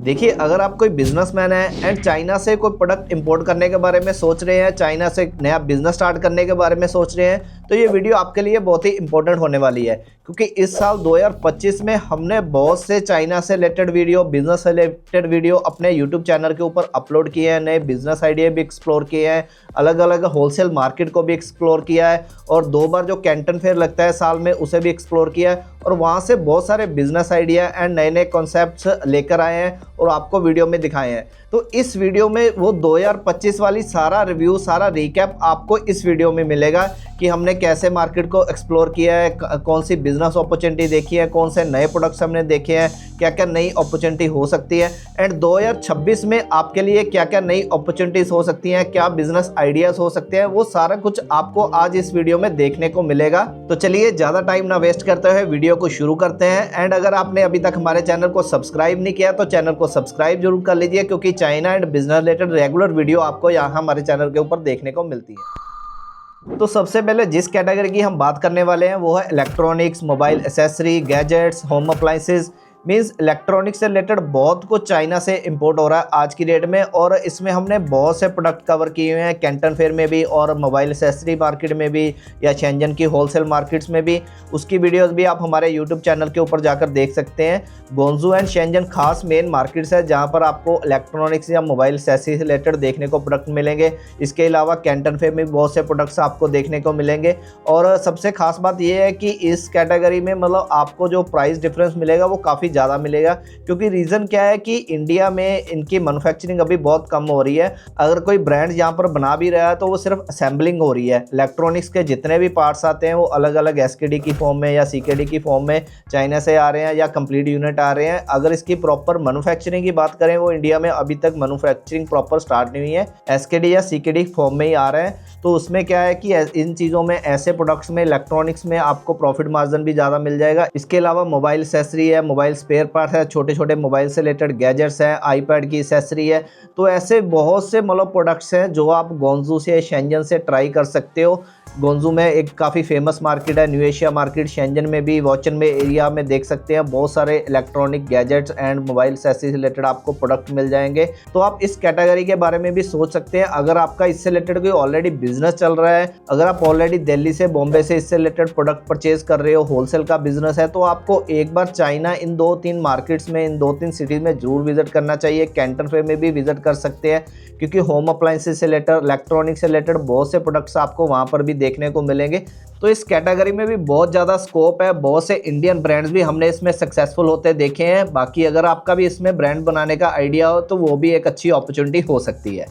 देखिए, अगर आप कोई बिजनेसमैन है एंड चाइना से कोई प्रोडक्ट इंपोर्ट करने के बारे में सोच रहे हैं, चाइना से नया बिजनेस स्टार्ट करने के बारे में सोच रहे हैं, तो ये वीडियो आपके लिए बहुत ही इंपॉर्टेंट होने वाली है। क्योंकि इस साल 2025 में हमने बहुत से चाइना से रिलेटेड वीडियो, बिजनेस से रिलेटेड वीडियो अपने यूट्यूब चैनल के ऊपर अपलोड किए हैं, नए बिजनेस आइडिया भी एक्सप्लोर किए हैं, अलग अलग होलसेल मार्केट को भी एक्सप्लोर किया है और 2 बार जो कैंटन फेयर लगता है साल में उसे भी एक्सप्लोर किया है और वहाँ से बहुत सारे बिजनेस आइडिया एंड नए नए कॉन्सेप्ट्स लेकर आए हैं और आपको वीडियो में दिखाए हैं। तो इस वीडियो में वो 2025 वाली सारा रिव्यू, सारा रिकैप आपको इस वीडियो में मिलेगा कि हमने कैसे मार्केट को एक्सप्लोर किया है, कौन सी बिजनेस अपॉर्चुनिटी देखी है, कौन से नए प्रोडक्ट्स हमने देखे हैं, क्या क्या नई अपॉर्चुनिटी हो सकती है एंड 2026 में आपके लिए क्या क्या नई अपॉर्चुनिटीज़ हो सकती हैं, क्या बिजनेस आइडियाज़ हो सकते हैं, वो सारा कुछ आपको आज इस वीडियो में देखने को मिलेगा। तो चलिए ज़्यादा टाइम ना वेस्ट करते हुए वीडियो को शुरू करते हैं। एंड अगर आपने अभी तक हमारे चैनल को सब्सक्राइब नहीं किया तो चैनल को सब्सक्राइब जरूर कर लीजिए, क्योंकि China and business related regular video आपको यहाँ हमारे चैनल के ऊपर देखने को मिलती है। तो सबसे पहले जिस कैटेगरी की हम बात करने वाले हैं वो है electronics, mobile accessory, gadgets, home appliances. Means electronics से रिलेटेड बहुत कुछ चाइना से इंपोर्ट हो रहा है आज की डेट में और इसमें हमने बहुत से प्रोडक्ट कवर किए हुए हैं कैंटन फेयर में भी और मोबाइल एसेसरी मार्केट में भी या शेंजन की होलसेल मार्केट्स में भी। उसकी वीडियोस भी आप हमारे यूट्यूब चैनल के ऊपर जाकर देख सकते हैं। ग्वांगझू एंड शेंजन खास मेन मार्केट्स है जहाँ पर आपको इलेक्ट्रॉनिक्स या मोबाइल एसेसरी से रिलेटेड देखने को प्रोडक्ट मिलेंगे। इसके अलावा कैंटन फेयर में बहुत से प्रोडक्ट्स आपको देखने को मिलेंगे और सबसे खास बात यह है कि इस कैटेगरी में मतलब आपको जो प्राइस डिफरेंस मिलेगा वो काफ़ी ज़्यादा मिलेगा। क्योंकि रीज़न क्या है कि इंडिया में इनकी मैन्युफैक्चरिंग अभी बहुत कम हो रही है। अगर कोई ब्रांड यहाँ पर बना भी रहा है तो वो सिर्फ असेंबलिंग हो रही है। इलेक्ट्रॉनिक्स के जितने भी पार्ट्स आते हैं वो अलग अलग एसकेडी की फॉर्म में या सीकेडी की फॉर्म में चाइना से आ रहे हैं या कंप्लीट यूनिट आ रहे हैं। अगर इसकी प्रॉपर मैन्युफैक्चरिंग की बात करें वो इंडिया में अभी तक मैन्युफैक्चरिंग प्रॉपर स्टार्ट नहीं हुई है, एसकेडी या सीकेडी फॉर्म में ही आ रहे हैं। तो उसमें क्या है कि इन चीज़ों में, ऐसे प्रोडक्ट्स में, इलेक्ट्रॉनिक्स में आपको प्रॉफिट मार्जिन भी ज़्यादा मिल जाएगा। इसके अलावा मोबाइल एसेसरी है, मोबाइल स्पेयर पार्ट है, छोटे छोटे मोबाइल से रिलेटेड गैजेट्स हैं, आईपैड की एसेसरी है। तो ऐसे बहुत से मतलब प्रोडक्ट्स हैं जो आप ग्वांगझू से, शेंजन से ट्राई कर सकते हो। ग्वांगझू में एक काफ़ी फेमस मार्केट है, न्यू एशिया मार्केट। शेंजन में भी, वॉचन में एरिया में देख सकते हैं बहुत सारे electronic gadgets and mobile accessory से रिलेटेड आपको प्रोडक्ट मिल जाएंगे। तो आप इस कैटेगरी के बारे में भी सोच सकते हैं। अगर आपका इससे रिलेटेड कोई ऑलरेडी बिजनेस चल रहा है, अगर आप ऑलरेडी दिल्ली से, बॉम्बे से इससे रिलेटेड प्रोडक्ट परचेज कर रहे हो, होलसेल का बिजनेस है, तो आपको एक बार चाइना इन 2-3 मार्केट्स में, इन 2-3 सिटीज़ में जरूर विजिट करना चाहिए। कैंटन फेयर में भी विजिट कर सकते हैं क्योंकि होम अप्लायंसेस से रिलेटेड, इलेक्ट्रॉनिक से रिलेटेड बहुत से प्रोडक्ट्स आपको वहाँ पर भी देखने को मिलेंगे। तो इस कैटेगरी में भी बहुत ज़्यादा स्कोप है। बहुत से इंडियन ब्रांड्स भी हमने इसमें सक्सेसफुल होते देखे हैं। बाकी अगर आपका भी इसमें ब्रांड बनाने का आइडिया हो तो वो भी एक अच्छी अपॉर्चुनिटी हो सकती है।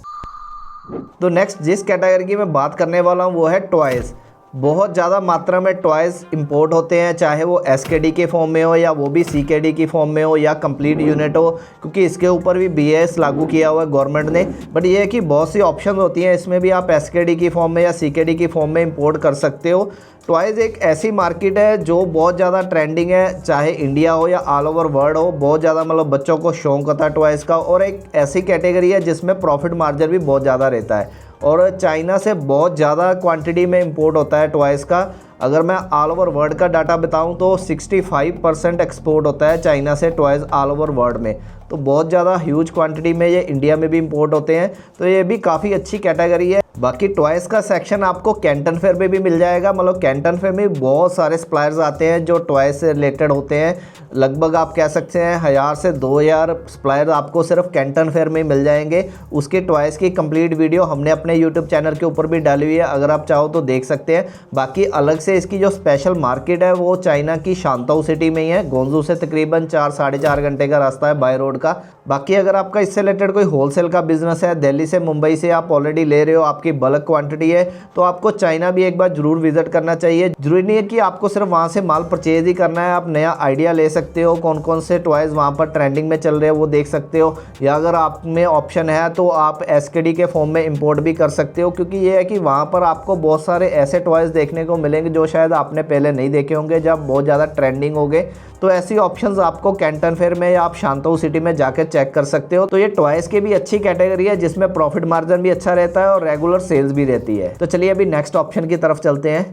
तो नेक्स्ट जिस कैटेगरी की मैं बात करने वाला हूँ वो है टॉयज़। बहुत ज़्यादा मात्रा में टॉयज़ इंपोर्ट होते हैं, चाहे वो एसकेडी के फॉर्म में हो या वो भी सीकेडी की फॉर्म में हो या कंप्लीट यूनिट हो, क्योंकि इसके ऊपर भी बीएस लागू किया हुआ है गवर्नमेंट ने। बट ये है कि बहुत सी ऑप्शन होती हैं, इसमें भी आप एसकेडी की फॉर्म में या सीकेडी की फॉर्म में इंपोर्ट कर सकते हो। टॉयज़ एक ऐसी मार्केट है जो बहुत ज़्यादा ट्रेंडिंग है, चाहे इंडिया हो या ऑल ओवर वर्ल्ड हो। बहुत ज़्यादा मतलब बच्चों को शौक होता है टॉयज़ का और एक ऐसी कैटेगरी है जिसमें प्रॉफिट मार्जिन भी बहुत ज़्यादा रहता है और चाइना से बहुत ज़्यादा क्वांटिटी में इंपोर्ट होता है टॉयज़ का। अगर मैं ऑल ओवर वर्ल्ड का डाटा बताऊं तो 65% एक्सपोर्ट होता है चाइना से टॉयज़ ऑल ओवर वर्ल्ड में। तो बहुत ज़्यादा ह्यूज क्वांटिटी में ये इंडिया में भी इंपोर्ट होते हैं। तो ये भी काफ़ी अच्छी कैटेगरी है। बाकी टॉयज़ का सेक्शन आपको कैंटन फेयर में भी मिल जाएगा। मतलब कैंटन फेयर में बहुत सारे सप्लायर्स आते हैं जो टॉयज़ से रिलेटेड होते हैं। लगभग आप कह सकते हैं 1000 से 2000 सप्लायर्स आपको सिर्फ कैंटन फेयर में मिल जाएंगे। उसके टॉयज़ की कंप्लीट वीडियो हमने अपने यूट्यूब चैनल के ऊपर भी डाली हुई है, अगर आप चाहो तो देख सकते हैं। बाकी अलग से इसकी जो स्पेशल मार्केट है वो चाइना की शांताऊ सिटी में ही है। ग्वांगझू से तकरीबन 4-4.5 घंटे का रास्ता है बाय रोड का। बाकी अगर आपका इससे रिलेटेड कोई होलसेल का बिजनेस है, दिल्ली से, मुंबई से आप ऑलरेडी ले रहे हो, आपकी बल्क क्वांटिटी है, तो आपको चाइना भी एक बार जरूर विजिट करना चाहिए। जरूरी नहीं है कि आपको सिर्फ वहाँ से माल परचेज ही करना है, आप नया आइडिया ले सकते हो। कौन कौन से टॉयज़ वहाँ पर ट्रेंडिंग में चल रहे हैं वो देख सकते हो, या अगर आप में ऑप्शन है तो आप एसकेडी के फॉर्म में इंपोर्ट भी कर सकते हो। क्योंकि ये है कि वहाँ पर आपको बहुत सारे ऐसे टॉयज़ देखने को मिलेंगे जो शायद आपने पहले नहीं देखे होंगे, जब बहुत ज़्यादा ट्रेंडिंग हो गए। तो ऐसी ऑप्शंस आपको कैंटन फेयर में या आप शांताऊ सिटी में जाकर चेक कर सकते हो। तो ये टॉयज़ की भी अच्छी कैटेगरी है जिसमें प्रॉफिट मार्जिन भी अच्छा रहता है और रेगुलर सेल्स भी रहती है। तो चलिए अभी नेक्स्ट ऑप्शन की तरफ चलते हैं।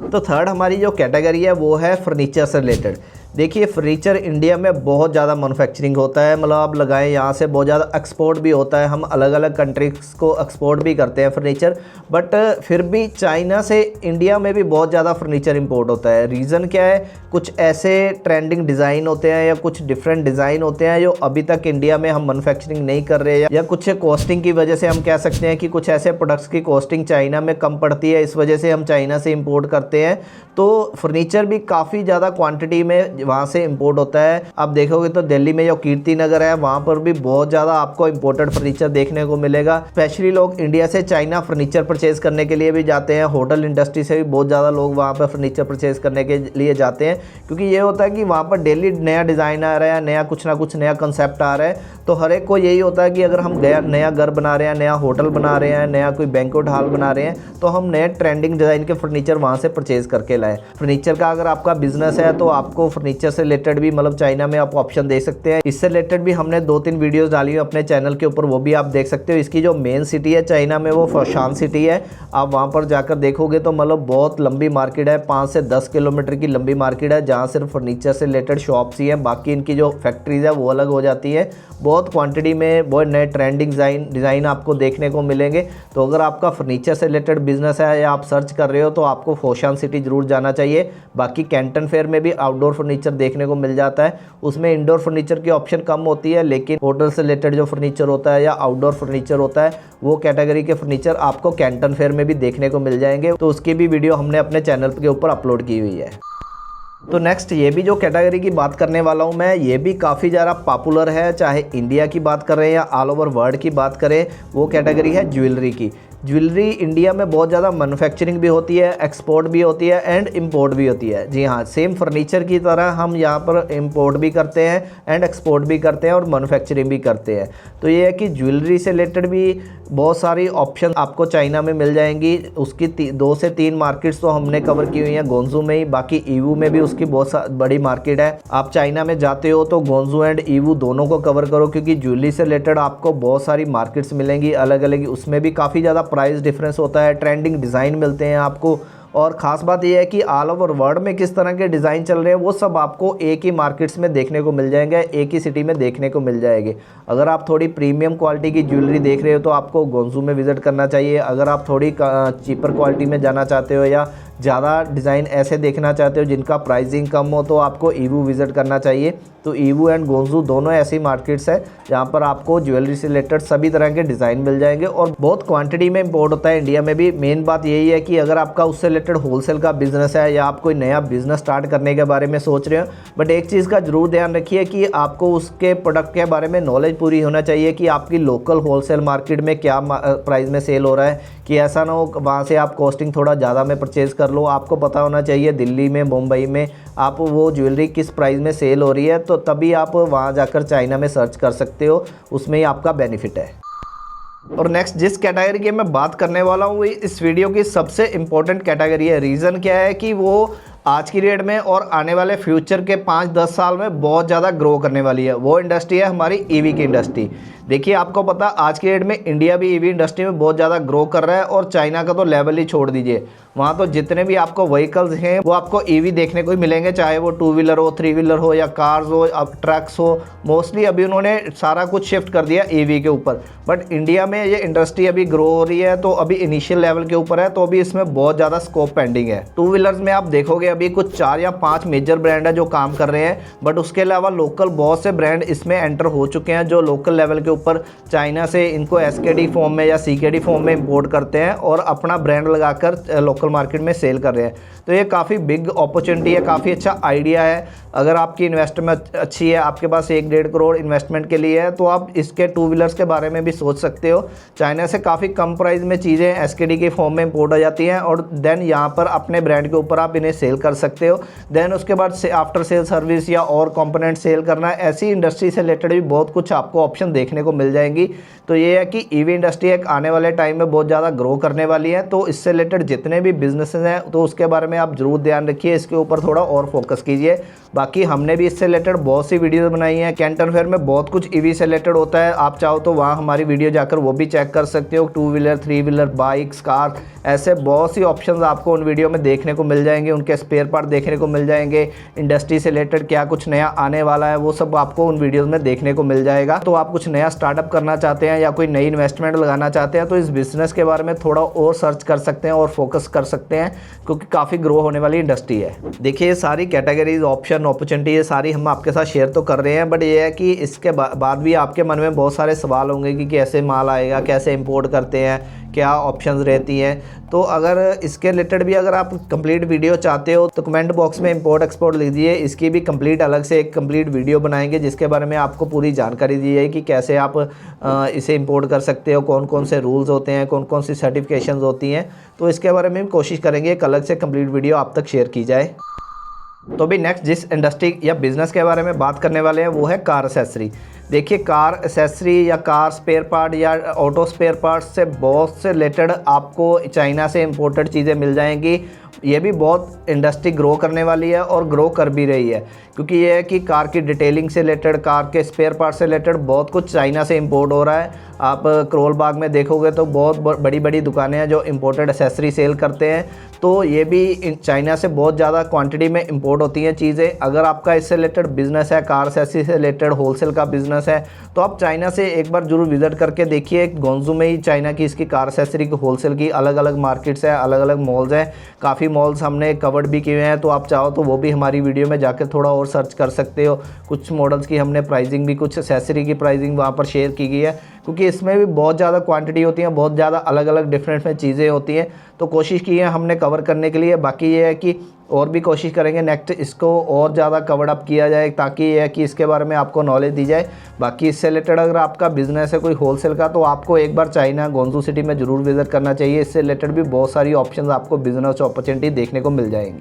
तो थर्ड हमारी जो कैटेगरी है वो है फर्नीचर से रिलेटेड। देखिए फर्नीचर इंडिया में बहुत ज़्यादा मैन्युफैक्चरिंग होता है, मतलब आप लगाएं यहाँ से बहुत ज़्यादा एक्सपोर्ट भी होता है, हम अलग अलग कंट्रीज़ को एक्सपोर्ट भी करते हैं फर्नीचर। बट फिर भी चाइना से इंडिया में भी बहुत ज़्यादा फर्नीचर इंपोर्ट होता है। रीज़न क्या है, कुछ ऐसे ट्रेंडिंग डिज़ाइन होते हैं या कुछ डिफरेंट डिज़ाइन होते हैं जो अभी तक इंडिया में हम मैन्युफैक्चरिंग नहीं कर रहे हैं, या कुछ कॉस्टिंग की वजह से हम कह सकते हैं कि कुछ ऐसे प्रोडक्ट्स की कॉस्टिंग चाइना में कम पड़ती है, इस वजह से हम चाइना से इंपोर्ट करते हैं। तो फर्नीचर भी काफ़ी ज़्यादा क्वांटिटी में वहाँ से इंपोर्ट होता है। आप देखोगे तो दिल्ली में जो कीर्ति नगर है वहाँ पर भी बहुत ज़्यादा आपको इंपोर्टेड फर्नीचर देखने को मिलेगा। स्पेशली लोग इंडिया से चाइना फर्नीचर परचेज़ करने के लिए भी जाते हैं, होटल इंडस्ट्री से भी बहुत ज़्यादा लोग वहाँ पर फर्नीचर परचेज़ करने के लिए जाते हैं, क्योंकि ये होता है कि वहाँ पर डेली नया डिज़ाइन आ रहा है, नया कुछ ना कुछ नया कंसेप्ट आ रहा है। तो हर एक को यही होता है कि अगर हम नया घर बना रहे हैं, नया होटल बना रहे हैं, नया कोई बैंक्वेट हॉल बना रहे हैं, तो हम नए ट्रेंडिंग डिज़ाइन के फर्नीचर वहाँ से परचेज़ करके लाएं। फर्नीचर का अगर आपका बिजनेस है तो आपको फर्नीचर से रिलेटेड भी मतलब चाइना में आप ऑप्शन दे सकते हैं। इससे रिलेटेड भी हमने 2-3 वीडियोस डाली है अपने चैनल के ऊपर, वो भी आप देख सकते हो। इसकी जो मेन सिटी है चाइना में वो फॉशान सिटी है। आप वहाँ पर जाकर देखोगे तो मतलब बहुत लंबी मार्केट है, 5 से 10 किलोमीटर की लंबी मार्केट है, जहाँ सिर्फ फर्नीचर से रिलेटेड शॉप्स ही हैं, बाकी इनकी जो फैक्ट्रीज है वो अलग हो जाती है। बहुत क्वांटिटी में बहुत नए ट्रेंडिंग डिज़ाइन आपको देखने को मिलेंगे। तो अगर आपका फर्नीचर से रिलेटेड बिजनेस है या आप सर्च कर रहे हो तो आपको फॉशान सिटी ज़रूर जाना चाहिए। बाकी कैंटन फेयर में भी आउटडोर फर्नीचर देखने को मिल जाता है, उसमें इंडोर फर्नीचर की ऑप्शन कम होती है, लेकिन होटल से रिलेटेड जो फर्नीचर होता है या आउटडोर फर्नीचर होता है वो कैटेगरी के फर्नीचर आपको कैंटन फेयर में भी देखने को मिल जाएंगे। तो उसकी भी वीडियो हमने अपने चैनल के ऊपर अपलोड की हुई है। तो नेक्स्ट ये भी जो कैटेगरी की बात करने वाला हूँ मैं, ये भी काफ़ी ज़्यादा पॉपुलर है, चाहे इंडिया की बात करें या ऑल ओवर वर्ल्ड की बात करें। वो कैटेगरी है ज्वेलरी की। ज्वेलरी इंडिया में बहुत ज़्यादा मैन्युफैक्चरिंग भी होती है, एक्सपोर्ट भी होती है एंड इंपोर्ट भी होती है। जी हाँ, सेम फर्नीचर की तरह हम यहाँ पर इंपोर्ट भी करते हैं एंड एक्सपोर्ट भी करते हैं और मैन्युफैक्चरिंग भी करते हैं। तो ये है कि ज्वेलरी से रिलेटेड भी बहुत सारी ऑप्शन आपको चाइना में मिल जाएंगी। उसकी 2 से 3 मार्केट्स तो हमने कवर की हुई हैं गोंजू में ही, बाकी ईवू में भी उसकी बहुत बड़ी मार्केट है। आप चाइना में जाते हो तो गोंजू एंड ईवू दोनों को कवर करो, क्योंकि ज्वेलरी से रिलेटेड आपको बहुत सारी मार्केट्स मिलेंगी अलग अलग। उसमें भी काफ़ी ज़्यादा प्राइस डिफरेंस होता है, ट्रेंडिंग डिज़ाइन मिलते हैं आपको। और ख़ास बात यह है कि ऑल ओवर वर्ल्ड में किस तरह के डिज़ाइन चल रहे हैं वो सब आपको एक ही मार्केट्स में देखने को मिल जाएंगे, एक ही सिटी में देखने को मिल जाएगी। अगर आप थोड़ी प्रीमियम क्वालिटी की ज्वेलरी देख रहे हो तो आपको गोंजू में विज़िट करना चाहिए। अगर आप थोड़ी चीपर क्वालिटी में जाना चाहते हो या ज़्यादा डिज़ाइन ऐसे देखना चाहते हो जिनका प्राइसिंग कम हो तो आपको ईवू विज़िट करना चाहिए। तो ईवू एंड गोंजू दोनों ऐसी मार्केट्स है जहाँ पर आपको ज्वेलरी से रिलेटेड सभी तरह के डिज़ाइन मिल जाएंगे और बहुत क्वांटिटी में इंपोर्ट होता है इंडिया में भी। मेन बात यही है कि अगर आपका उससे रिलेटेड होलसेल का बिज़नेस है या आप कोई नया बिज़नेस स्टार्ट करने के बारे में सोच रहे हो, बट एक चीज़ का ज़रूर ध्यान रखिए कि आपको उसके प्रोडक्ट के बारे में नॉलेज पूरी होना चाहिए कि आपकी लोकल होलसेल मार्केट में क्या प्राइस में सेल हो रहा है, कि ऐसा ना हो वहाँ से आप कॉस्टिंग थोड़ा ज़्यादा में परचेज़ कर लो। आपको पता होना चाहिए दिल्ली में, मुंबई में आप वो ज्वेलरी किस प्राइस में सेल हो रही है, तो तभी आप वहाँ जाकर चाइना में सर्च कर सकते हो, उसमें ही आपका बेनिफिट है। और नेक्स्ट जिस कैटेगरी की मैं बात करने वाला हूँ इस वीडियो की सबसे इम्पोर्टेंट कैटेगरी है। रीज़न क्या है कि वो आज की डेट में और आने वाले फ्यूचर के 5-10 साल में बहुत ज़्यादा ग्रो करने वाली है। वो इंडस्ट्री है हमारी ईवी की इंडस्ट्री। देखिए आपको पता आज की डेट में इंडिया भी ईवी इंडस्ट्री में बहुत ज़्यादा ग्रो कर रहा है और चाइना का तो लेवल ही छोड़ दीजिए। वहाँ तो जितने भी आपको व्हीकल्स हैं वो आपको ईवी देखने को ही मिलेंगे, चाहे वो 2 व्हीलर हो, 3 व्हीलर हो या कार्स हो, अब ट्रक्स हो। मोस्टली अभी उन्होंने सारा कुछ शिफ्ट कर दिया ईवी के ऊपर। बट इंडिया में ये इंडस्ट्री अभी ग्रो हो रही है तो अभी इनिशियल लेवल के ऊपर है, तो अभी इसमें बहुत ज़्यादा स्कोप पेंडिंग है। 2 व्हीलर्स में आप देखोगे अभी कुछ 4 या 5 मेजर ब्रांड है जो काम कर रहे हैं, बट उसके अलावा लोकल बहुत से ब्रांड इसमें एंटर हो चुके हैं जो लोकल लेवल के ऊपर चाइना से इनको एसकेडी फॉर्म में या सीकेडी फॉर्म में इंपोर्ट करते हैं और अपना ब्रांड लगाकर लोकल मार्केट में सेल कर रहे हैं। तो ये काफ़ी बिग अपॉर्चुनिटी है, काफ़ी अच्छा आइडिया है। अगर आपकी इन्वेस्टमेंट अच्छी है, आपके पास 1-1.5 करोड़ इन्वेस्टमेंट के लिए है, तो आप इसके 2 व्हीलर्स के बारे में भी सोच सकते हो। चाइना से काफ़ी कम प्राइस में चीज़ें एसकेडी के फॉर्म में इंपोर्ट हो जाती हैं और देन यहाँ पर अपने ब्रांड के ऊपर आप इन्हें सेल कर सकते हो। देन उसके बाद से आफ्टर सेल सर्विस या और कंपोनेंट सेल करना है, ऐसी इंडस्ट्री से रिलेटेड भी बहुत कुछ आपको ऑप्शन देखने को मिल जाएंगी। तो ये है कि ईवी इंडस्ट्री एक आने वाले टाइम में बहुत ज़्यादा ग्रो करने वाली है। तो इससे रिलेटेड जितने भी बिजनेसेस हैं तो उसके बारे में आप जरूर ध्यान रखिए, इसके ऊपर थोड़ा और फोकस कीजिए। बाकी हमने भी इससे रिलेटेड बहुत सी वीडियो बनाई हैं। कैंटन फेयर में बहुत कुछ ईवी से रिलेटेड होता है, आप चाहो तो वहाँ हमारी वीडियो जाकर वो भी चेक कर सकते हो। 2 व्हीलर, 3 व्हीलर, बाइक्स, कार, ऐसे बहुत सी ऑप्शंस आपको उन वीडियो में देखने को मिल जाएंगे, उनके स्पेयर पार्ट देखने को मिल जाएंगे, इंडस्ट्री से रिलेटेड क्या कुछ नया आने वाला है वो सब आपको उन वीडियोज़ में देखने को मिल जाएगा। तो आप कुछ नया स्टार्टअप करना चाहते हैं या कोई नई इन्वेस्टमेंट लगाना चाहते हैं तो इस बिज़नेस के बारे में थोड़ा और सर्च कर सकते हैं और फोकस कर सकते हैं, क्योंकि काफ़ी ग्रो होने वाली इंडस्ट्री है। देखिए, ये सारी कैटेगरीज, ऑप्शन, अपॉर्चुनिटी, ये सारी हम आपके साथ शेयर तो कर रहे हैं, बट ये है कि इसके बाद भी आपके मन में बहुत सारे सवाल होंगे कि कैसे माल आएगा, कैसे इंपोर्ट करते हैं, क्या ऑप्शंस रहती हैं। तो अगर इसके रिलेटेड भी अगर आप कंप्लीट वीडियो चाहते हो तो कमेंट बॉक्स में इंपोर्ट एक्सपोर्ट लिख दीजिए, इसकी भी कंप्लीट अलग से एक कंप्लीट वीडियो बनाएंगे जिसके बारे में आपको पूरी जानकारी दी जाए कि कैसे आप इसे इंपोर्ट कर सकते हो, कौन कौन से रूल्स होते हैं, कौन कौन सी सर्टिफिकेशंस होती हैं। तो इसके बारे में भी कोशिश करेंगे एक अलग से कंप्लीट वीडियो आप तक शेयर की जाए। तो भी नेक्स्ट जिस इंडस्ट्री या बिज़नेस के बारे में बात करने वाले हैं वो है कार एसेसरी। देखिए, कार एसेसरी या कार स्पेयर पार्ट या ऑटो स्पेयर पार्ट से बहुत से रिलेटेड आपको चाइना से इंपोर्टेड चीज़ें मिल जाएंगी। ये भी बहुत इंडस्ट्री ग्रो करने वाली है और ग्रो कर भी रही है, क्योंकि ये है कि कार की डिटेलिंग से रिलेटेड, कार के स्पेयर पार्ट से रिलेटेड बहुत कुछ चाइना से इंपोर्ट हो रहा है। आप करोल बाग में देखोगे तो बहुत बड़ी बड़ी दुकानें हैं जो इंपोर्टेड एसेसरी सेल करते हैं। तो ये भी चाइना से बहुत ज़्यादा क्वांटिटी में इंपोर्ट होती हैं चीज़ें। अगर आपका इससे रिलेटेड बिज़नेस है, कार एसेसरी से रिलेटेड होलसेल का बिज़नेस है, तो आप चाइना से एक बार जरूर विज़िट करके देखिए। गोंजू में ही चाइना की इसकी कार एसेसरी की होलसेल की अलग अलग मार्केट्स हैं, अलग अलग मॉल्स हैं। काफ़ी मॉल्स हमने कवर्ड भी किए हैं, तो आप चाहो तो वो भी हमारी वीडियो में जाकर थोड़ा और सर्च कर सकते हो। कुछ मॉडल्स की हमने प्राइसिंग भी, कुछ एसेसरी की प्राइसिंग वहाँ पर शेयर की गई है, क्योंकि इसमें भी बहुत ज़्यादा क्वांटिटी होती है, बहुत ज़्यादा अलग अलग डिफरेंट में चीज़ें होती हैं। तो कोशिश की है हमने कवर करने के लिए। बाकी ये है कि और भी कोशिश करेंगे नेक्स्ट इसको और ज़्यादा कवर अप किया जाए, ताकि ये है कि इसके बारे में आपको नॉलेज दी जाए। बाकी इससे रिलेटेड अगर आपका बिज़नेस है कोई होलसेल का, तो आपको एक बार चाइना गोंजू सिटी में ज़रूर विज़िट करना चाहिए। इससे रिलेटेड भी बहुत सारी ऑप्शंस आपको बिज़नेस अपॉर्चुनिटी देखने को मिल जाएंगी।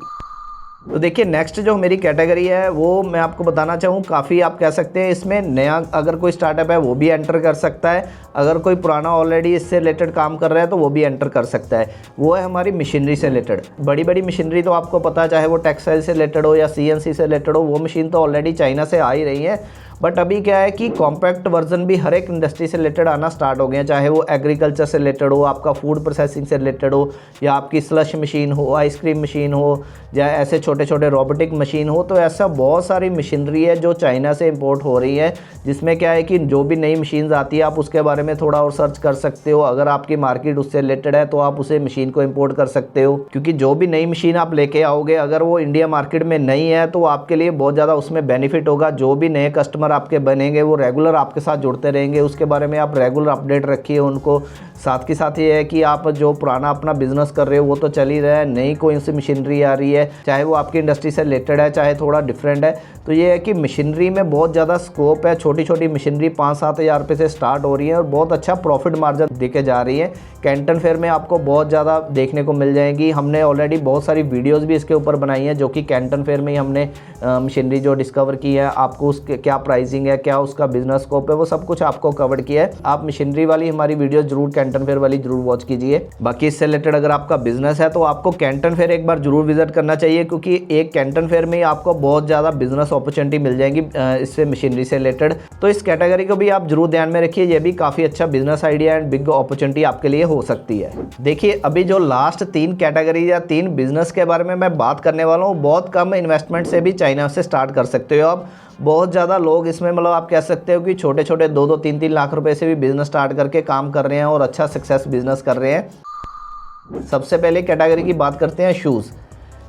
तो देखिए, नेक्स्ट जो मेरी कैटेगरी है वो मैं आपको बताना चाहूँ, काफ़ी आप कह सकते हैं इसमें नया अगर कोई स्टार्टअप है वो भी एंटर कर सकता है, अगर कोई पुराना ऑलरेडी इससे रिलेटेड काम कर रहा है तो वो भी एंटर कर सकता है। वो है हमारी मशीनरी से रिलेटेड। बड़ी बड़ी मशीनरी तो आपको पता है, चाहे वो टेक्सटाइल से रिलेटेड हो या CNC से रिलेटेड हो, वो मशीन तो ऑलरेडी चाइना से आ ही रही है। बट अभी क्या है कि कॉम्पैक्ट वर्जन भी हर एक इंडस्ट्री से रिलेटेड आना स्टार्ट हो गए हैं, चाहे वो एग्रीकल्चर से रिलेटेड हो, आपका फूड प्रोसेसिंग से रिलेटेड हो, या आपकी स्लश मशीन हो, आइसक्रीम मशीन हो, या ऐसे छोटे छोटे रोबोटिक मशीन हो। तो ऐसा बहुत सारी मशीनरी है जो चाइना से इंपोर्ट हो रही है, जिसमें क्या है कि जो भी नई मशीन आती है आप उसके बारे में थोड़ा और सर्च कर सकते हो। अगर आपकी मार्केट उससे रिलेटेड है तो आप उसे मशीन को इंपोर्ट कर सकते हो, क्योंकि जो भी नई मशीन आप लेके आओगे अगर वो इंडिया मार्केट में नहीं है तो आपके लिए बहुत ज़्यादा उसमें बेनिफिट होगा। जो भी नए कस्टमर आपके बनेंगे वो रेगुलर आपके साथ जुड़ते रहेंगे, उसके बारे में आप रेगुलर अपडेट रखिए उनको। साथ के साथ ये है कि आप जो पुराना अपना बिजनेस कर रहे हो वो तो चल ही रहा है, नई कोई सी मशीनरी आ रही है, चाहे वो आपकी इंडस्ट्री से रिलेटेड है चाहे थोड़ा डिफरेंट है, तो ये है कि मशीनरी में बहुत ज़्यादा स्कोप है। छोटी छोटी मशीनरी 5-7 हज़ार रुपये से स्टार्ट हो रही है और बहुत अच्छा प्रॉफिट मार्जिन देके जा रही है। कैंटन फेयर में आपको बहुत ज़्यादा देखने को मिल जाएंगी। हमने ऑलरेडी बहुत सारी वीडियोस भी इसके ऊपर बनाई हैं, जो कि कैंटन फेयर में ही हमने मशीनरी जो डिस्कवर की है, आपको उसके क्या प्राइसिंग है, क्या उसका बिजनेस स्कोप है, वो सब कुछ आपको कवर किया है। आप मशीनरी वाली हमारी वीडियो जरूर, कैंटन फेयर वाली जरूर वॉच कीजिए। बाकी इससे रिलेटेड अगर आपका बिजनेस है तो आपको कैंटन फेयर एक बार जरूर विजिट करना चाहिए, क्योंकि एक कैंटन फेयर में ही आपको बहुत ज़्यादा बिजनेस अपॉर्चुनिटी मिल जाएगी इससे मशीनरी से रिलेटेड। तो इस कैटेगरी को भी आप जरूर ध्यान में रखिए, ये भी काफ़ी अच्छा business idea and big opportunity आपके लिए हो सकती है। देखिए, अभी जो लास्ट 3 कैटेगरी या 3 बिजनेस के बारे में मैं बात करने वाला हूँ, बहुत कम इन्वेस्टमेंट से भी चाइना से स्टार्ट कर सकते हो आप। बहुत ज़्यादा लोग इसमें मतलब आप कह सकते हो कि छोटे छोटे 2-2, 3-3 लाख रुपए से भी बिजनेस स्टार्ट करके काम कर रहे हैं और अच्छा सक्सेस बिजनेस कर रहे हैं। सबसे पहले कैटेगरी की बात करते हैं शूज़।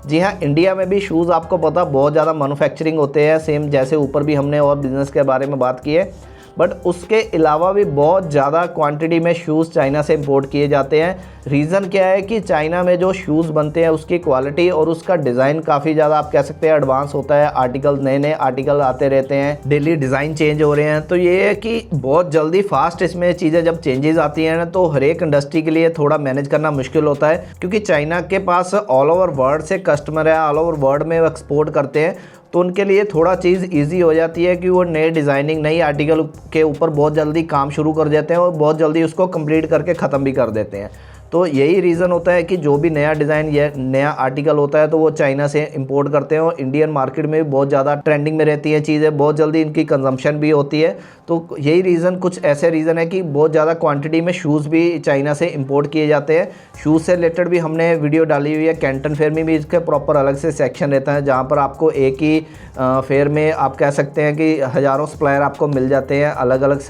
जी हाँ, इंडिया में भी शूज़ आपको पता बहुत ज़्यादा मैन्युफैक्चरिंग होते हैं, सेम जैसे ऊपर भी हमने और बिज़नेस के बारे में बात की है। बट उसके अलावा भी बहुत ज़्यादा क्वांटिटी में शूज़ चाइना से इंपोर्ट किए जाते हैं। रीज़न क्या है कि चाइना में जो शूज़ बनते हैं उसकी क्वालिटी और उसका डिज़ाइन काफ़ी ज़्यादा आप कह सकते हैं एडवांस होता है। आर्टिकल, नए नए आर्टिकल आते रहते हैं, डेली डिज़ाइन चेंज हो रहे हैं। तो ये है कि बहुत जल्दी फास्ट इसमें चीज़ें जब चेंजेस आती हैं ना, तो हर एक इंडस्ट्री के लिए थोड़ा मैनेज करना मुश्किल होता है, क्योंकि चाइना के पास ऑल ओवर वर्ल्ड से कस्टमर है, ऑल ओवर वर्ल्ड में एक्सपोर्ट करते हैं। तो उनके लिए थोड़ा चीज़ इजी हो जाती है कि वो नए डिज़ाइनिंग, नई आर्टिकल के ऊपर बहुत जल्दी काम शुरू कर देते हैं और बहुत जल्दी उसको कंप्लीट करके ख़त्म भी कर देते हैं। तो यही रीज़न होता है कि जो भी नया डिज़ाइन या नया आर्टिकल होता है तो वो चाइना से इंपोर्ट करते हैं और इंडियन मार्केट में भी बहुत ज़्यादा ट्रेंडिंग में रहती हैं चीज़ें, बहुत जल्दी इनकी कंजम्पशन भी होती है। तो यही रीज़न, कुछ ऐसे रीज़न है कि बहुत ज़्यादा क्वांटिटी में शूज़ भी चाइना से इंपोर्ट किए जाते हैं। शूज़ से रिलेटेड भी हमने वीडियो डाली हुई है। कैंटन फेयर में भी इसके प्रॉपर अलग से सेक्शन रहता है, जहाँ पर आपको एक ही फेयर में आप कह सकते हैं कि हज़ारों सप्लायर आपको मिल जाते हैं अलग अलग,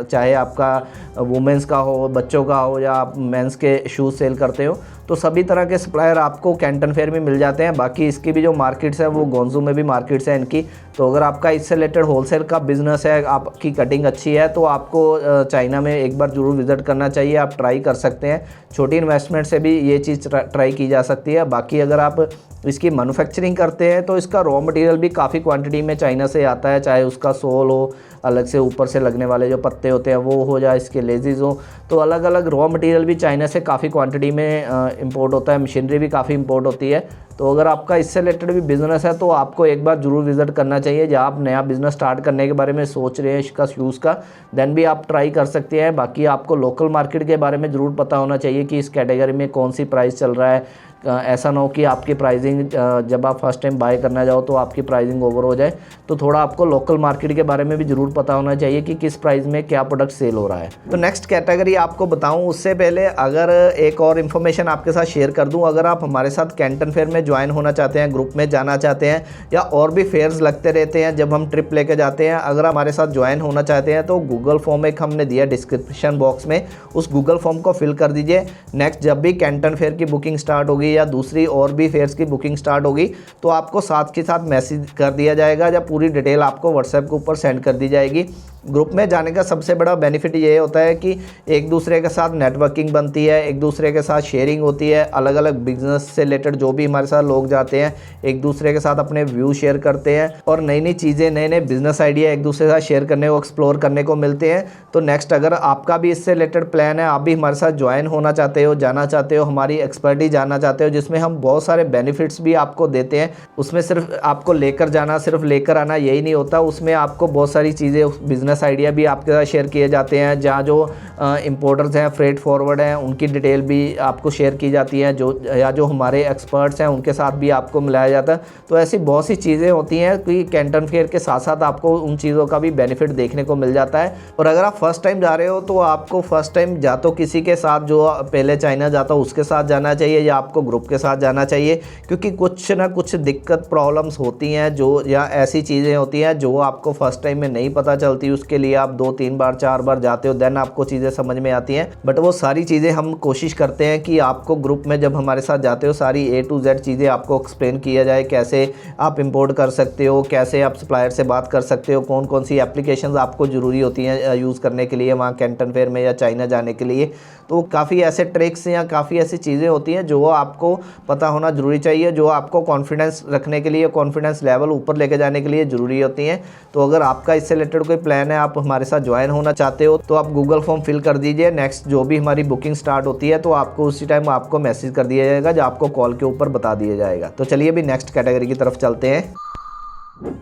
चाहे आपका वुमेंस का हो, बच्चों का हो, या आप मेंस के शूज़ सेल करते हो, तो सभी तरह के सप्लायर आपको कैंटन फेयर में मिल जाते हैं। बाकी इसकी भी जो मार्केट्स है वो गोंजू में भी मार्केट्स हैं इनकी। तो अगर आपका इससे रिलेटेड होलसेल का बिज़नेस है, आपकी कटिंग अच्छी है, तो आपको चाइना में एक बार ज़रूर विज़िट करना चाहिए। आप ट्राई कर सकते हैं, छोटी इन्वेस्टमेंट से भी ये चीज़ ट्राई की जा सकती है। बाकी अगर आप इसकी मैन्युफैक्चरिंग करते हैं तो इसका रॉ मटेरियल भी काफ़ी क्वांटिटी में चाइना से आता है, चाहे उसका सोल हो, अलग से ऊपर से लगने वाले जो पत्ते होते हैं वो हो, या इसके लेजिस हो, तो अलग अलग रॉ मटेरियल भी चाइना से काफ़ी क्वांटिटी में इंपोर्ट होता है। मशीनरी भी काफ़ी इंपोर्ट होती है। तो अगर आपका इससे रिलेटेड भी बिज़नेस है तो आपको एक बार ज़रूर विज़िट करना चाहिए। जब आप नया बिज़नेस स्टार्ट करने के बारे में सोच रहे हैं इसका शूज़ का, देन भी आप ट्राई कर सकते हैं। बाकी आपको लोकल मार्केट के बारे में ज़रूर पता होना चाहिए कि इस कैटेगरी में कौन सी प्राइस चल रहा है। ऐसा ना हो कि आपकी प्राइसिंग जब आप फर्स्ट टाइम बाय करना जाओ तो आपकी प्राइसिंग ओवर हो जाए। तो थोड़ा आपको लोकल मार्केट के बारे में भी ज़रूर पता होना चाहिए कि किस प्राइस में क्या प्रोडक्ट सेल हो रहा है। तो नेक्स्ट कैटेगरी आपको बताऊं उससे पहले अगर एक और इन्फॉर्मेशन आपके साथ शेयर कर दूं, अगर आप हमारे साथ कैंटन फेयर में ज्वाइन होना चाहते हैं, ग्रुप में जाना चाहते हैं, या और भी फेयर्स लगते रहते हैं जब हम ट्रिप लेके जाते हैं, अगर हमारे साथ ज्वाइन होना चाहते हैं तो गूगल फॉर्म एक हमने दिया डिस्क्रिप्शन बॉक्स में, उस गूगल फॉर्म को फिल कर दीजिए। नेक्स्ट जब भी कैंटन फेयर की बुकिंग स्टार्ट होगी या दूसरी और भी फेयर्स की बुकिंग स्टार्ट होगी तो आपको साथ के साथ मैसेज कर दिया जाएगा, या पूरी डिटेल आपको व्हाट्सएप के ऊपर सेंड कर दी जाएगी। ग्रुप में जाने का सबसे बड़ा बेनिफिट ये होता है कि एक दूसरे के साथ नेटवर्किंग बनती है, एक दूसरे के साथ शेयरिंग होती है, अलग अलग बिजनेस से रिलेटेड जो भी हमारे साथ लोग जाते हैं एक दूसरे के साथ अपने व्यू शेयर करते हैं, और नई नई चीज़ें, नए नए बिजनेस आइडिया एक दूसरे के साथ शेयर करने को, एक्सप्लोर करने को मिलते हैं। तो नेक्स्ट अगर आपका भी इससे रिलेटेड प्लान है, आप भी हमारे साथ ज्वाइन होना चाहते हो, जाना चाहते हो, हमारी एक्सपर्टीज जानना चाहते हो, जिसमें हम बहुत सारे बेनिफिट्स भी आपको देते हैं, उसमें सिर्फ आपको लेकर जाना, सिर्फ लेकर आना यही नहीं होता, उसमें आपको बहुत सारी चीज़ें, बिजनेस आइडिया भी आपके साथ शेयर किए जाते हैं। जहाँ जो इंपोर्टर्स हैं, फ्रेट फॉरवर्ड हैं, उनकी डिटेल भी आपको शेयर की जाती है, जो हमारे एक्सपर्ट्स हैं उनके साथ भी आपको मिलाया जाता है। तो ऐसी बहुत सी चीज़ें होती हैं कि कैंटन फेयर के साथ साथ आपको उन चीज़ों का भी बेनिफिट देखने को मिल जाता है। और अगर आप फर्स्ट टाइम जा रहे हो तो आपको फर्स्ट टाइम जा तो किसी के साथ, जो पहले चाइना जाता हो उसके साथ जाना चाहिए, या आपको ग्रुप के साथ जाना चाहिए, क्योंकि कुछ ना कुछ दिक्कत प्रॉब्लम्स होती हैं जो, या ऐसी चीज़ें होती हैं जो आपको फर्स्ट टाइम में नहीं पता चलती। उसके लिए आप 2-3 बार 4 बार जाते हो, देन आपको चीज़ें समझ में आती हैं। बट वो सारी चीज़ें हम कोशिश करते हैं कि आपको ग्रुप में जब हमारे साथ जाते हो सारी A to Z चीज़ें आपको एक्सप्लेन किया जाए, कैसे आप इंपोर्ट कर सकते हो, कैसे आप सप्लायर से बात कर सकते हो, कौन कौन सी एप्लीकेशंस आपको ज़रूरी होती हैं यूज़ करने के लिए वहाँ कैंटन फेयर में या चाइना जाने के लिए। तो काफ़ी ऐसे ट्रिक्स या काफ़ी ऐसी चीज़ें होती हैं जो आपको पता होना ज़रूरी चाहिए, जो आपको कॉन्फिडेंस रखने के लिए, कॉन्फिडेंस लेवल ऊपर लेके जाने के लिए ज़रूरी होती हैं। तो अगर आपका इससे रिलेटेड कोई प्लान है, आप हमारे साथ ज्वाइन होना चाहते हो, तो आप गूगल फॉर्म फिल कर दीजिए। नेक्स्ट जो भी हमारी बुकिंग स्टार्ट होती है तो आपको उसी टाइम आपको मैसेज कर दिया जाएगा, जो आपको कॉल के ऊपर बता दिया जाएगा। तो चलिए अभी नेक्स्ट कैटेगरी की तरफ चलते हैं।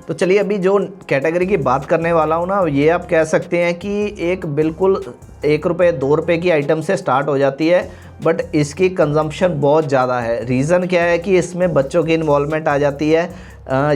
तो चलिए अभी जो कैटेगरी की बात करने वाला हूँ ना, ये आप कह सकते हैं कि एक बिल्कुल 1 रुपये 2 रुपये की आइटम से स्टार्ट हो जाती है, बट इसकी कंजम्पशन बहुत ज़्यादा है। रीज़न क्या है कि इसमें बच्चों की इन्वॉल्वमेंट आ जाती है।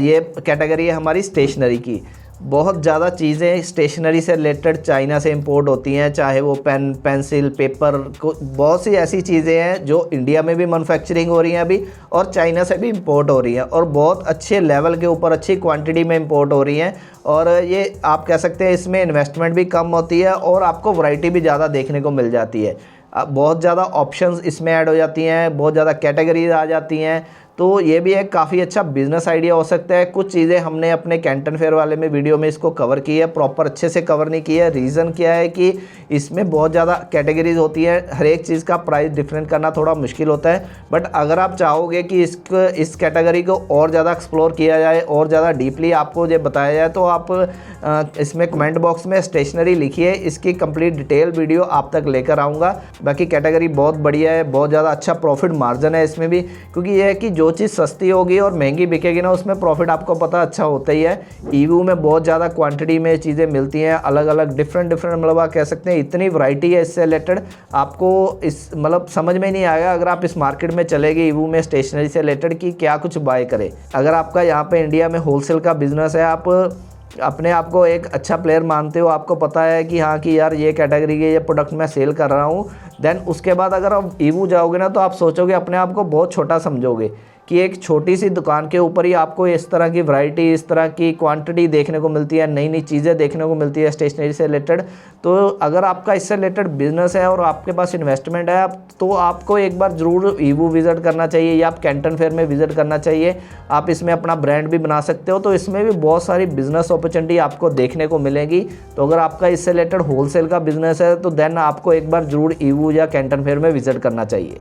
ये कैटेगरी है हमारी स्टेशनरी की। बहुत ज़्यादा चीज़ें स्टेशनरी से रिलेटेड चाइना से इंपोर्ट होती हैं, चाहे वो पेन, पेंसिल, पेपर, बहुत सी ऐसी चीज़ें हैं जो इंडिया में भी मैन्युफैक्चरिंग हो रही हैं अभी, और चाइना से भी इंपोर्ट हो रही हैं, और बहुत अच्छे लेवल के ऊपर अच्छी क्वांटिटी में इंपोर्ट हो रही हैं। और ये आप कह सकते हैं इसमें इन्वेस्टमेंट भी कम होती है और आपको वैरायटी भी ज़्यादा देखने को मिल जाती है। बहुत ज़्यादा ऑप्शंस इसमें ऐड हो जाती हैं, बहुत ज़्यादा कैटेगरीज आ जाती हैं। तो ये भी एक काफ़ी अच्छा बिजनेस आइडिया हो सकता है। कुछ चीज़ें हमने अपने कैंटन फेयर वाले में वीडियो में इसको कवर की है, प्रॉपर अच्छे से कवर नहीं किया है। रीज़न क्या है कि इसमें बहुत ज़्यादा कैटेगरीज होती है, हर एक चीज़ का प्राइस डिफरेंट करना थोड़ा मुश्किल होता है। बट अगर आप चाहोगे कि इस कैटेगरी को और ज़्यादा एक्सप्लोर किया जाए और ज़्यादा डीपली आपको ये बताया जाए, तो आप इसमें कमेंट बॉक्स में स्टेशनरी लिखिए, इसकी कंप्लीट डिटेल वीडियो आप तक लेकर आऊँगा। बाकी कैटेगरी बहुत बढ़िया है, बहुत ज़्यादा अच्छा प्रॉफिट मार्जिन है इसमें भी, क्योंकि ये है कि जो चीज़ सस्ती होगी और महंगी बिकेगी ना, उसमें प्रॉफिट आपको पता अच्छा होता ही है। ईवू में बहुत ज़्यादा क्वांटिटी में चीज़ें मिलती हैं, अलग अलग डिफरेंट मतलब आप कह सकते हैं इतनी वैरायटी है इससे रिलेटेड, आपको इस मतलब समझ में नहीं आएगा अगर आप इस मार्केट में चले गए ईवू में स्टेशनरी से रिलेटेड कि क्या कुछ बाय करें। अगर आपका यहाँ पे इंडिया में होलसेल का बिजनेस है, आप अपने आप को एक अच्छा प्लेयर मानते हो, आपको पता है कि हाँ कि यार ये कैटेगरी के ये प्रोडक्ट मैं सेल कर रहा हूँ, देन उसके बाद अगर आप ईवू जाओगे ना तो आप सोचोगे, अपने आप को बहुत छोटा समझोगे कि एक छोटी सी दुकान के ऊपर ही आपको इस तरह की वैरायटी, इस तरह की क्वांटिटी देखने को मिलती है, नई नई चीज़ें देखने को मिलती है स्टेशनरी से रिलेटेड। तो अगर आपका इससे रिलेटेड बिजनेस है और आपके पास इन्वेस्टमेंट है तो आपको एक बार ज़रूर ईवू विज़िट करना चाहिए या आप कैंटन फेयर में विज़िट करना चाहिए। आप इसमें अपना ब्रांड भी बना सकते हो, तो इसमें भी बहुत सारी बिजनेस अपॉर्चुनिटी आपको देखने को मिलेगी। तो अगर आपका इससे रिलेटेड होलसेल का बिजनेस है तो देन आपको एक बार ज़रूर ईवू या कैंटन फेयर में विज़िट करना चाहिए।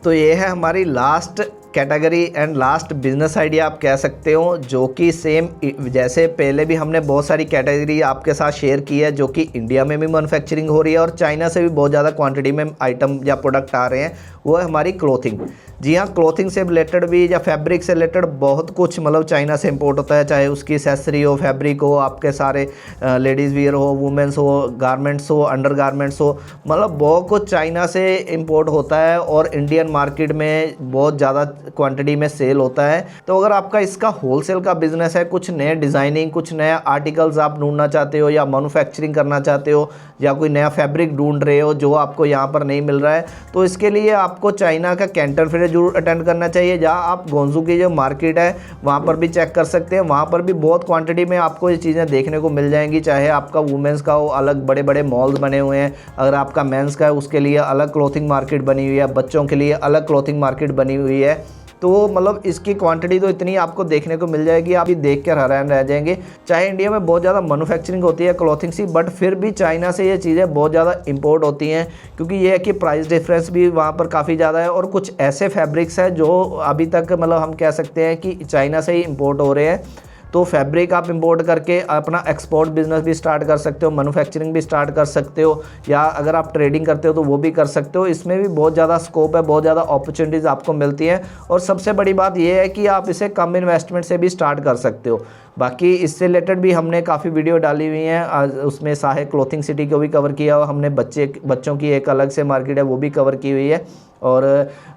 तो ये है हमारी last category and last business idea आप कह सकते हो, जो कि सेम जैसे पहले भी हमने बहुत सारी कैटेगरी आपके साथ शेयर की है जो कि इंडिया में भी मैन्युफैक्चरिंग हो रही है और चाइना से भी बहुत ज़्यादा क्वांटिटी में आइटम या प्रोडक्ट आ रहे हैं, वो है हमारी क्लोथिंग। जी हाँ, क्लोथिंग से रिलेटेड भी या फैब्रिक से रिलेटेड बहुत कुछ मतलब चाइना से इंपोर्ट होता है, चाहे उसकी एसेसरी हो, फैब्रिक हो, आपके सारे लेडीज़ वियर हो, वुमेंस हो, गारमेंट्स हो, अंडर गारमेंट्स हो, मतलब बहुत कुछ चाइना से इंपोर्ट होता है और इंडियन मार्केट में बहुत ज़्यादा क्वांटिटी में सेल होता है। तो अगर आपका इसका होलसेल का बिजनेस है, कुछ नए डिज़ाइनिंग, कुछ नया आर्टिकल्स आप ढूंढना चाहते हो या मैन्युफैक्चरिंग करना चाहते हो या कोई नया फैब्रिक ढूंढ रहे हो जो आपको यहाँ पर नहीं मिल रहा है, तो इसके लिए आपको चाइना का कैंटन फेयर जरूर अटेंड करना चाहिए। जहाँ आप गोंजू की जो मार्केट है वहाँ पर भी चेक कर सकते हैं, वहाँ पर भी बहुत क्वांटिटी में आपको ये चीज़ें देखने को मिल जाएंगी। चाहे आपका वुमेंस का हो, अलग बड़े बड़े मॉल्स बने हुए हैं, अगर आपका मेंस का है उसके लिए अलग क्लोथिंग मार्केट बनी हुई है, बच्चों के लिए अलग क्लोथिंग मार्केट बनी हुई है। तो मतलब इसकी क्वांटिटी तो इतनी आपको देखने को मिल जाएगी, आप ये देख कर हैरान रह जाएंगे। चाहे इंडिया में बहुत ज़्यादा मैन्युफैक्चरिंग होती है क्लॉथिंग सी, बट फिर भी चाइना से ये चीज़ें बहुत ज़्यादा इंपोर्ट होती हैं, क्योंकि ये है कि प्राइस डिफरेंस भी वहाँ पर काफ़ी ज़्यादा है और कुछ ऐसे फैब्रिक्स हैं जो अभी तक मतलब हम कह सकते हैं कि चाइना से ही इंपोर्ट हो रहे हैं। तो फैब्रिक आप इंपोर्ट करके अपना एक्सपोर्ट बिजनेस भी स्टार्ट कर सकते हो, मैन्युफैक्चरिंग भी स्टार्ट कर सकते हो, या अगर आप ट्रेडिंग करते हो तो वो भी कर सकते हो। इसमें भी बहुत ज़्यादा स्कोप है, बहुत ज़्यादा अपॉर्चुनिटीज़ आपको मिलती हैं और सबसे बड़ी बात ये है कि आप इसे कम इन्वेस्टमेंट से भी स्टार्ट कर सकते हो। बाकी इससे रिलेटेड भी हमने काफ़ी वीडियो डाली हुई हैं, उसमें साहे क्लोथिंग सिटी को भी कवर किया और हमने बच्चों की एक अलग से मार्केट है वो भी कवर की हुई है। और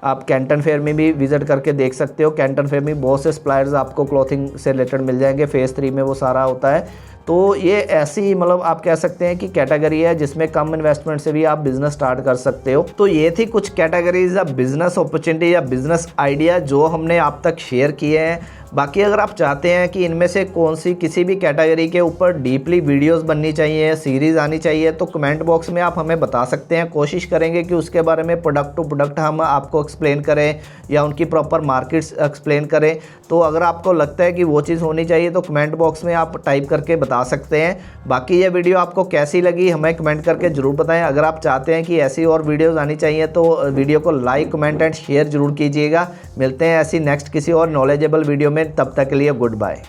आप कैंटन फेयर में भी विज़िट करके देख सकते हो, कैंटन फेयर में बहुत से सप्लायर्स आपको क्लोथिंग से रिलेटेड मिल जाएंगे, फेज़ 3 में वो सारा होता है। तो ये ऐसी मतलब आप कह सकते हैं कि कैटेगरी है जिसमें कम इन्वेस्टमेंट से भी आप बिज़नेस स्टार्ट कर सकते हो। तो ये थी कुछ कैटेगरीज या बिज़नेस अपॉर्चुनिटी या बिज़नेस आइडिया जो हमने आप तक शेयर किए हैं। बाकी अगर आप चाहते हैं कि इनमें से कौन सी किसी भी कैटेगरी के ऊपर डीपली वीडियोस बननी चाहिए, सीरीज़ आनी चाहिए, तो कमेंट बॉक्स में आप हमें बता सकते हैं। कोशिश करेंगे कि उसके बारे में प्रोडक्ट टू प्रोडक्ट हम आपको एक्सप्लेन करें या उनकी प्रॉपर मार्केट्स एक्सप्लेन करें। तो अगर आपको लगता है कि वो चीज़ होनी चाहिए तो कमेंट बॉक्स में आप टाइप करके बता सकते हैं। बाकी ये वीडियो आपको कैसी लगी हमें कमेंट करके ज़रूर बताएं। अगर आप चाहते हैं कि ऐसी और वीडियोज़ आनी चाहिए तो वीडियो को लाइक, कमेंट एंड शेयर ज़रूर कीजिएगा। मिलते हैं ऐसी नेक्स्ट किसी और नॉलेजेबल वीडियो में, तब तक के लिए गुड बाय।